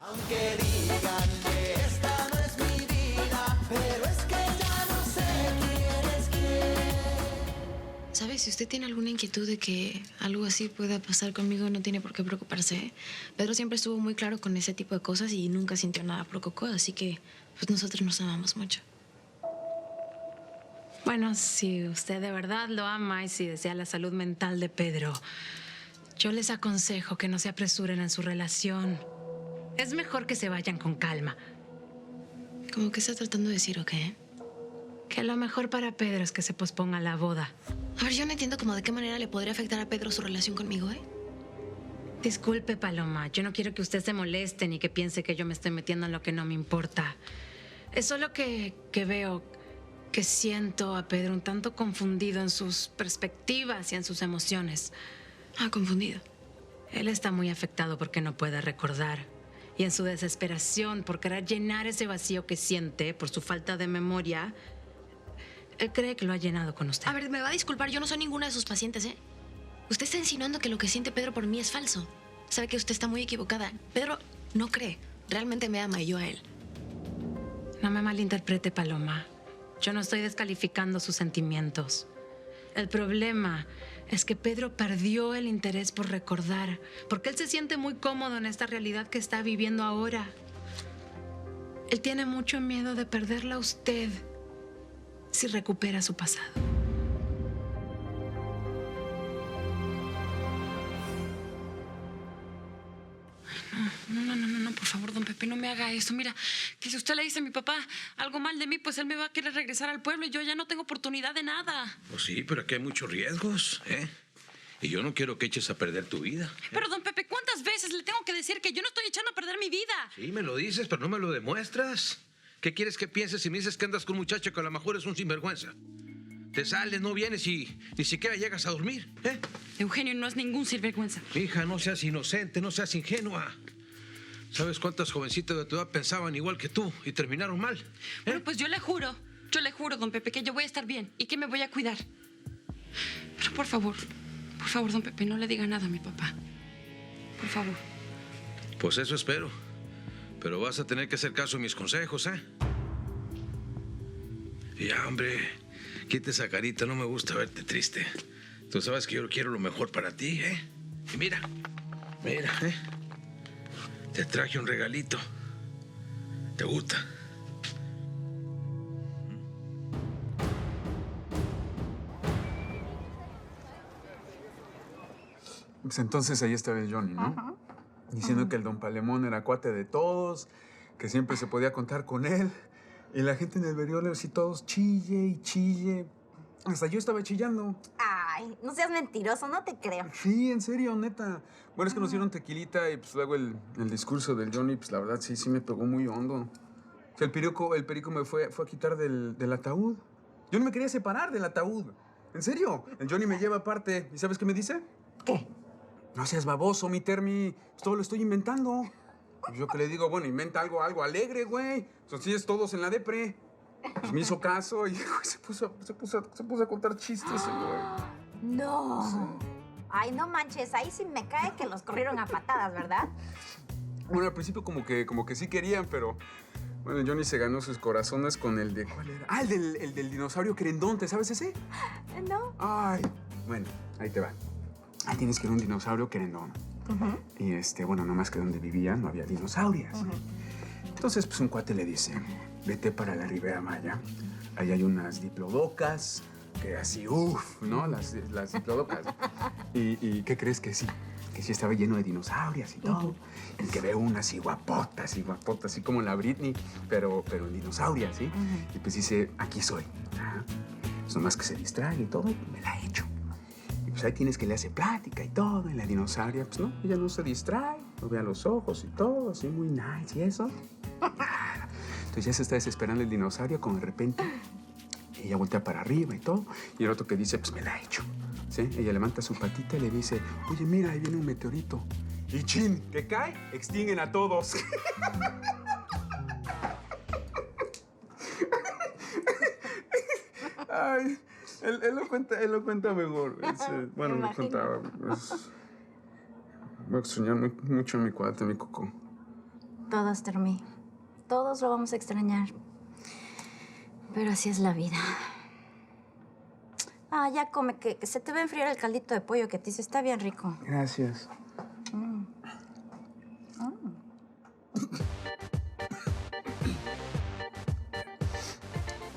Aunque digan que esta no es mi vida, pero es que ya no sé quién es quién. ¿Sabes? Si usted tiene alguna inquietud de que algo así pueda pasar conmigo, no tiene por qué preocuparse, ¿eh? Pedro siempre estuvo muy claro con ese tipo de cosas y nunca sintió nada por Coco, así que pues nosotros nos amamos mucho. Bueno, si usted de verdad lo ama y si desea la salud mental de Pedro, yo les aconsejo que no se apresuren en su relación. Es mejor que se vayan con calma. ¿Cómo que está tratando de decir o qué? Que lo mejor para Pedro es que se posponga la boda. A ver, yo no entiendo cómo de qué manera le podría afectar a Pedro su relación conmigo, ¿eh? Disculpe, Paloma, yo no quiero que usted se moleste ni que piense que yo me estoy metiendo en lo que no me importa. Es solo que veo, que siento a Pedro un tanto confundido en sus perspectivas y en sus emociones. Ah, confundido. Él está muy afectado porque no puede recordar. Y en su desesperación por querer llenar ese vacío que siente por su falta de memoria, él cree que lo ha llenado con usted. A ver, me va a disculpar, yo no soy ninguna de sus pacientes, ¿eh? Usted está insinuando que lo que siente Pedro por mí es falso. Sabe que usted está muy equivocada. Pedro no cree. Realmente me ama y yo a él. No me malinterprete, Paloma. Yo no estoy descalificando sus sentimientos. El problema es que Pedro perdió el interés por recordar, porque él se siente muy cómodo en esta realidad que está viviendo ahora. Él tiene mucho miedo de perderla a usted si recupera su pasado. No, por favor, don Pepe, no me haga eso. Mira, que si usted le dice a mi papá algo mal de mí, pues él me va a querer regresar al pueblo y yo ya no tengo oportunidad de nada. Pues sí, pero aquí hay muchos riesgos, ¿eh? Y yo no quiero que eches a perder tu vida, ¿eh? Pero, don Pepe, ¿cuántas veces le tengo que decir que yo no estoy echando a perder mi vida? Sí, me lo dices, pero no me lo demuestras. ¿Qué quieres que pienses si me dices que andas con un muchacho que a lo mejor es un sinvergüenza? Te sales, no vienes y ni siquiera llegas a dormir, ¿eh? Eugenio no es ningún sinvergüenza. Hija, no seas inocente, no seas ingenua. ¿Sabes cuántas jovencitas de tu edad pensaban igual que tú y terminaron mal? Bueno, pues yo le juro, don Pepe, que yo voy a estar bien y que me voy a cuidar. Pero por favor, don Pepe, no le diga nada a mi papá. Por favor. Pues eso espero. Pero vas a tener que hacer caso a mis consejos, ¿eh? Y ya, hombre, quita esa carita, no me gusta verte triste. Tú sabes que yo quiero lo mejor para ti, ¿eh? Y mira, ¿eh? Te traje un regalito. ¿Te gusta? Pues entonces ahí estaba el Johnny, ¿no? Diciendo que el don Palemón era cuate de todos, que siempre se podía contar con él. Y la gente en el Beriolo así todos chille y chille. Hasta yo estaba chillando. Ay, no seas mentiroso, no te creo. Sí, en serio, neta. Bueno, es que nos dieron tequilita y pues luego el discurso del Johnny, pues la verdad sí me pegó muy hondo. O sea, el perico me fue a quitar del ataúd. Yo no me quería separar del ataúd. En serio. El Johnny me lleva aparte. ¿Y sabes qué me dice? ¿Qué? No seas baboso, mi Termi. Pues todo lo estoy inventando. Yo que le digo, bueno, inventa algo alegre, güey. Así todos en la depre. Pues me hizo caso y se puso a contar chistes, güey. No. Sí. Ay, no manches, ahí sí me cae que los corrieron a patadas, ¿verdad? Bueno, al principio como que sí querían, pero... Bueno, Johnny se ganó sus corazones con el de... ¿Cuál era? Ah, el del dinosaurio querendón, ¿te sabes ese? No. Ay, bueno, ahí te va. Ahí tienes que ir a un dinosaurio querendón. Y bueno, nomás que donde vivía no había dinosaurios. Entonces, pues un cuate le dice, vete para la Ribera Maya. Ahí hay unas diplodocas, que así, uff, ¿no? Las diplodocas. ¿Y qué crees que sí? Que sí estaba lleno de dinosaurios y todo. Y que veo unas así guapotas, así como la Britney, pero en dinosauria, ¿sí? Y pues dice, aquí soy. Ajá. Pues nomás que se distrae y todo, y me la echo. Y pues ahí tienes que le hace plática y todo. Y la dinosauria, pues no, ella no se distrae. Lo ve a los ojos y todo, así muy nice y eso. Entonces ya se está desesperando el dinosaurio cuando de repente ella voltea para arriba y todo. Y el otro que dice, pues me la echo. ¿Sí? Ella levanta su patita y le dice, oye, mira, ahí viene un meteorito. Y chin, que cae, extinguen a todos. Ay, él lo cuenta mejor. Bueno, lo contaba. Voy a extrañar mucho a mi cuate, a mi Coco. Todos, Termi. Todos lo vamos a extrañar. Pero así es la vida. Ah, ya come, que se te va a enfriar el caldito de pollo que te hice. Está bien rico. Gracias.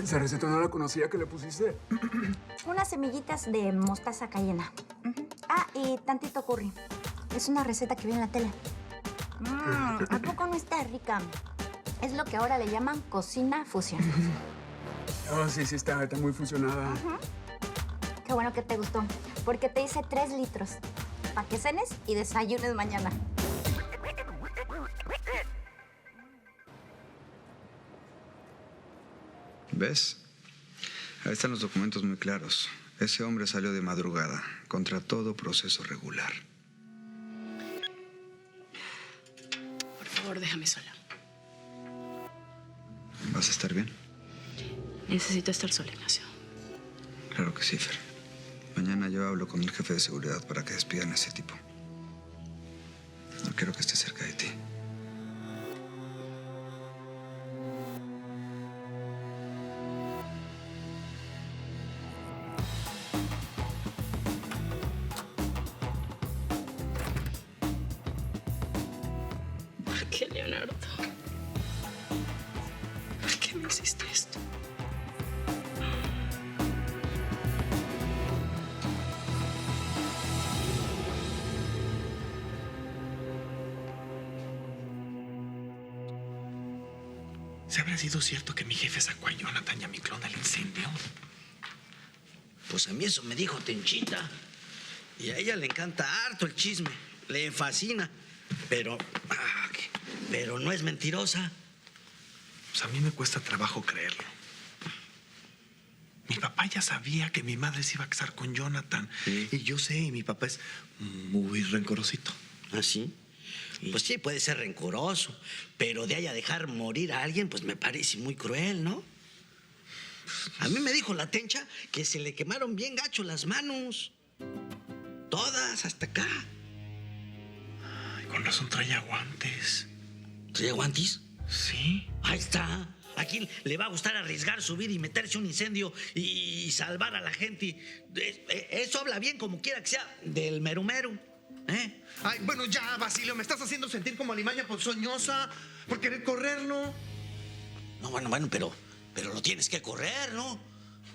Esa receta no la conocía, que le pusiste. Unas semillitas de mostaza cayena. Ah, y tantito curry. Es una receta que vi en la tele. ¿A poco no está rica? Es lo que ahora le llaman cocina fusión. Oh, sí, está muy fusionada. Qué bueno que te gustó, porque te hice 3 litros. Para que cenes y desayunes mañana. ¿Ves? Ahí están los documentos muy claros. Ese hombre salió de madrugada, contra todo proceso regular. Por favor, déjame sola. ¿Vas a estar bien? Necesito estar sola, Ignacio. Claro que sí, Fer. Mañana yo hablo con el jefe de seguridad para que despidan a ese tipo. No quiero que esté cerca de ti. ¿Por qué, Leonardo? ¿Por qué me hiciste esto? ¿Se habrá sido cierto que mi jefe sacó a Jonathan y a mi clon del incendio? Pues a mí eso me dijo Tenchita. Y a ella le encanta harto el chisme. Le fascina. Pero no es mentirosa. Pues a mí me cuesta trabajo creerlo. Mi papá ya sabía que mi madre se iba a casar con Jonathan. Sí. Y yo sé, y mi papá es muy rencorosito. ¿Ah, sí? Pues sí, puede ser rencoroso. Pero de ahí a dejar morir a alguien, pues me parece muy cruel, ¿no? A mí me dijo la Tencha que se le quemaron bien gacho las manos. Todas, hasta acá. Ay, con razón traía guantes. ¿Traía guantes? Sí. Ahí está. ¿A quién le va a gustar arriesgar su vida y meterse un incendio y salvar a la gente? Eso habla bien, como quiera que sea, del merumeru. ¿Eh? Ay, bueno, ya, Basilio, me estás haciendo sentir como alimaña ponzoñosa por querer correrlo. No, bueno, pero lo tienes que correr, ¿no?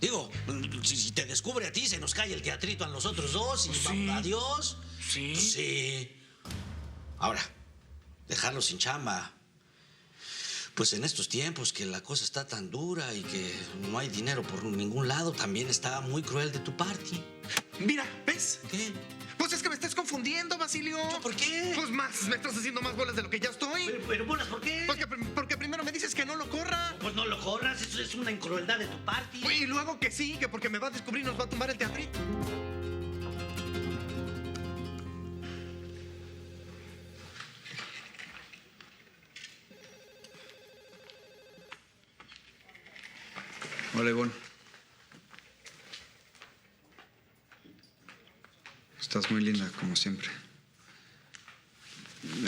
Digo, si te descubre a ti, se nos cae el teatrito a los otros dos y Sí. adiós. Sí. Sí. Ahora, dejarlo sin chamba. Pues en estos tiempos que la cosa está tan dura y que no hay dinero por ningún lado, también está muy cruel de tu parte. Mira, ¿ves? ¿Qué? Pues es que me estás confundiendo, Basilio. ¿Por qué? Pues más, me estás haciendo más bolas de lo que ya estoy. Pero bolas, ¿por qué? Porque primero me dices que no lo corra. Pues no lo corras, eso es una incrueldad de tu parte. Y luego que sí, que porque me va a descubrir nos va a tumbar el teatrito. Hola, Ivonne. Estás muy linda, como siempre.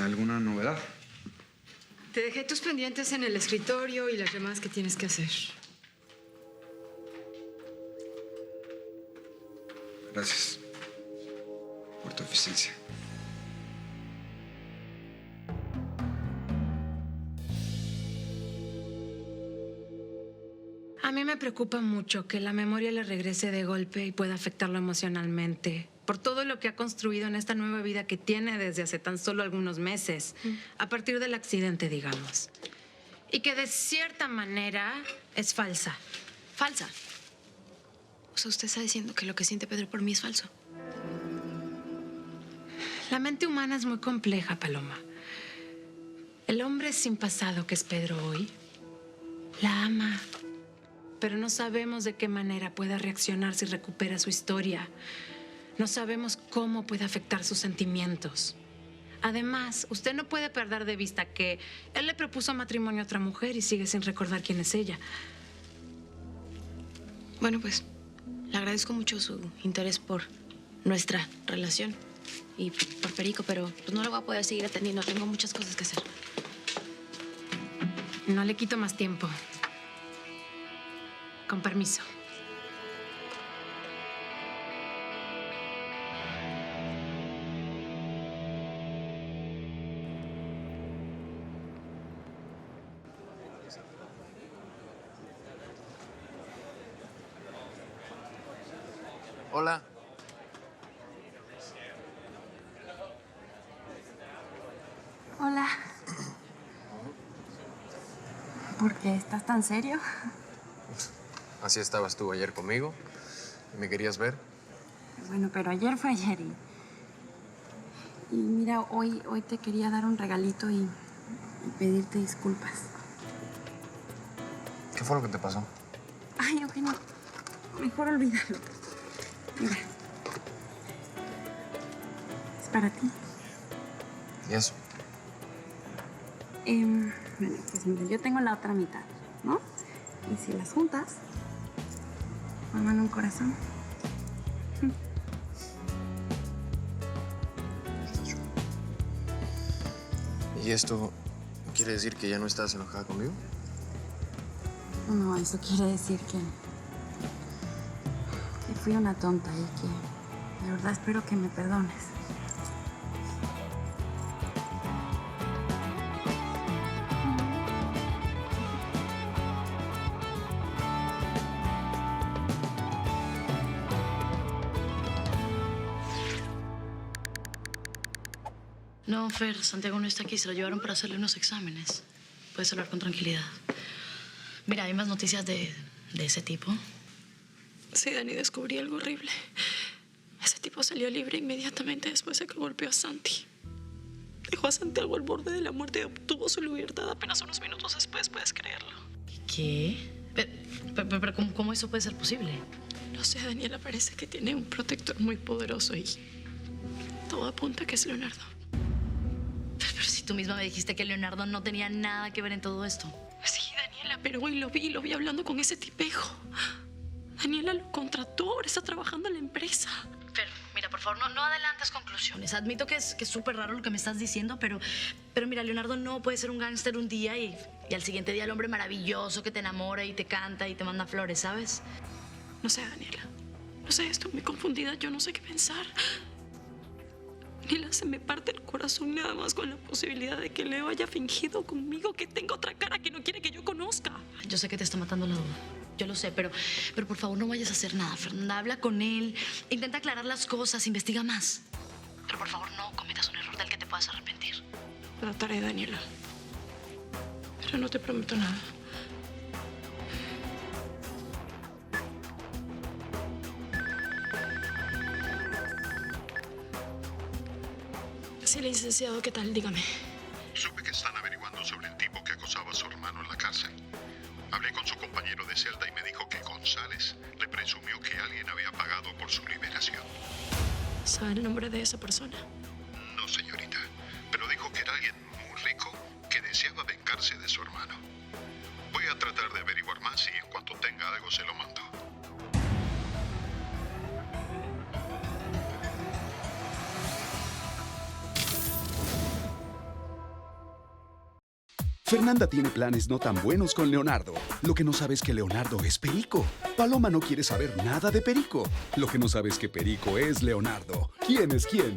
¿Alguna novedad? Te dejé tus pendientes en el escritorio y las llamadas que tienes que hacer. Gracias por tu eficiencia. A mí me preocupa mucho que la memoria le regrese de golpe y pueda afectarlo emocionalmente por todo lo que ha construido en esta nueva vida que tiene desde hace tan solo algunos meses, a partir del accidente, digamos. Y que de cierta manera es falsa. Falsa. O sea, usted está diciendo que lo que siente Pedro por mí es falso. La mente humana es muy compleja, Paloma. El hombre sin pasado que es Pedro hoy la ama, pero no sabemos de qué manera pueda reaccionar si recupera su historia. No sabemos cómo puede afectar sus sentimientos. Además, usted no puede perder de vista que él le propuso matrimonio a otra mujer y sigue sin recordar quién es ella. Bueno, pues, le agradezco mucho su interés por nuestra relación y por Perico, pero pues no lo voy a poder seguir atendiendo. Tengo muchas cosas que hacer. No le quito más tiempo. Con permiso. Hola. Hola. ¿Por qué estás tan serio? Así estabas tú ayer conmigo. ¿Me querías ver? Bueno, pero ayer fue ayer y mira, hoy te quería dar un regalito y pedirte disculpas. ¿Qué fue lo que te pasó? Ay, Eugenio, mejor olvídalo. Mira. Es para ti. ¿Y eso? Bueno, pues mira, yo tengo la otra mitad, ¿no? Y si las juntas, forman un corazón. ¿Y esto quiere decir que ya no estás enojada conmigo? No, eso quiere decir que fui una tonta y que de verdad espero que me perdones. No, Fer, Santiago no está aquí. Se lo llevaron para hacerle unos exámenes. Puedes hablar con tranquilidad. Mira, hay más noticias de ese tipo. Sí, Dani, descubrí algo horrible. Ese tipo salió libre inmediatamente después de que golpeó a Santi. Dejó a Santiago al borde de la muerte y obtuvo su libertad apenas unos minutos después, ¿puedes creerlo? ¿Qué? Pero ¿cómo eso puede ser posible? No sé, Daniela, parece que tiene un protector muy poderoso y todo apunta a que es Leonardo. Pero si tú misma me dijiste que Leonardo no tenía nada que ver en todo esto. Sí, Daniela, pero hoy lo vi hablando con ese tipejo. Daniela lo contrató, ahora está trabajando en la empresa. Fer, mira, por favor, no adelantes conclusiones. Admito que es súper raro lo que me estás diciendo, pero mira, Leonardo no puede ser un gángster un día y al siguiente día el hombre maravilloso que te enamora y te canta y te manda flores, ¿sabes? No sé, Daniela. No sé, estoy muy confundida. Yo no sé qué pensar. Daniela, se me parte el corazón nada más con la posibilidad de que Leo haya fingido conmigo que tenga otra cara que no quiere que yo conozca. Yo sé que te está matando la duda. Yo lo sé, pero por favor no vayas a hacer nada, Fernanda. Habla con él, intenta aclarar las cosas, investiga más. Pero por favor no cometas un error del que te puedas arrepentir. Trataré, Daniela. Pero no te prometo nada. Sí, licenciado, ¿qué tal? Dígame. Supe que están averiguando sobre el tipo que acosaba a su hermano en la cárcel. Hablé con su compañero de celda y me dijo que González le presumió que alguien había pagado por su liberación. ¿Sabe el nombre de esa persona? No, señorita, pero dijo que era alguien muy rico que deseaba vengarse de su hermano. Voy a tratar de averiguar más y en cuanto tenga algo se lo mando. Fernanda tiene planes no tan buenos con Leonardo. Lo que no sabe es que Leonardo es Perico. Paloma no quiere saber nada de Perico. Lo que no sabe es que Perico es Leonardo. ¿Quién es quién?